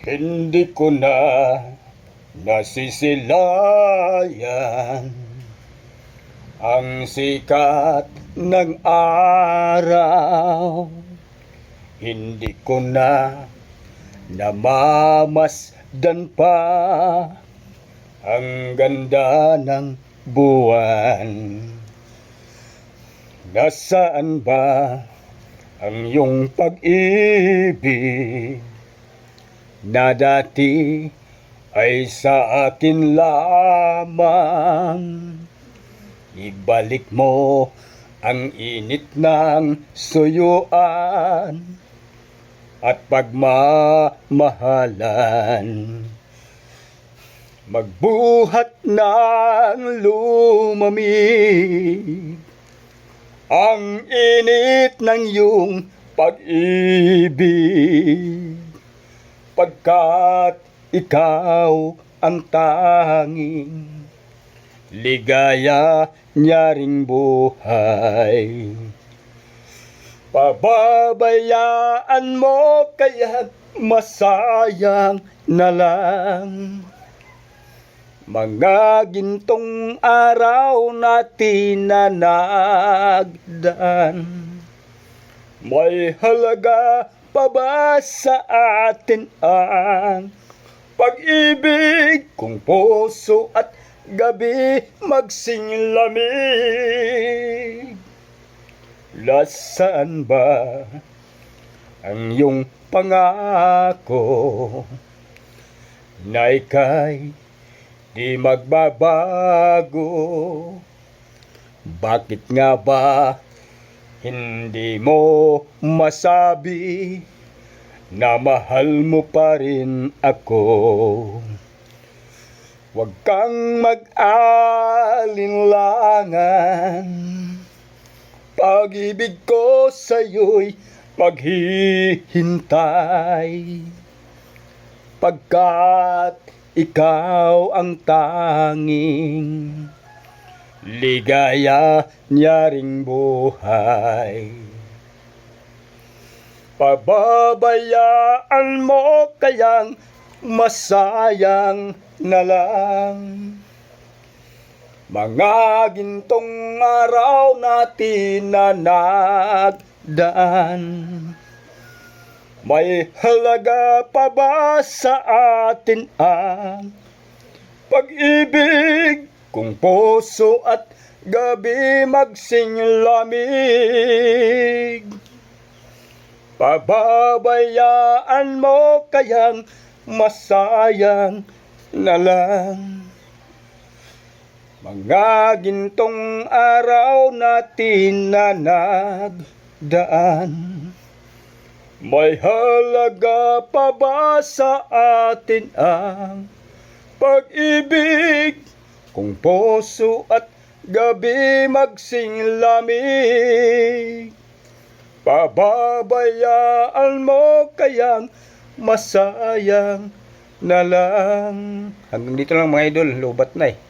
Hindi ko na nasisilayan ang sikat ng araw. Hindi ko na namamasdan pa ang ganda ng buwan. Nasaan ba ang iyong pag-ibig na dati ay sa akin lamang? Ibalik mo ang init ng suyuan at pagmamahalan. Magbuhat ng lumamig ang init ng iyong pag-ibig, pagkat ikaw ang tanging ligaya niya ring buhay. Pababayaan mo kaya masayang na lang mga gintong araw natin na nagdaan. May halaga pa ba sa atin ang pag-ibig kung puso at gabi magsinglamig? Nasaan ba ang iyong pangako na ika'y di magbabago? Bakit nga ba hindi mo masabi na mahal mo pa rin ako? Huwag kang mag-alinlangan, pag-ibig ko sa'yo'y maghihintay, pagkat ikaw ang tanging ligaya niya ring buhay. Pababayaan mo kayang masayang na lang mga gintong araw natin na nagdaan. May halaga pa ba sa atin ang pag-ibig kung puso at gabi magsinglamig? Pababayaan mo kayang masayang na lang mga gintong araw natin na nagdaan. May halaga pa ba sa atin ang pag-ibig kung puso at gabi magsinglamig? Pababayaan mo kayang masayang na lang. Hanggang dito lang mga idol, lobat na eh.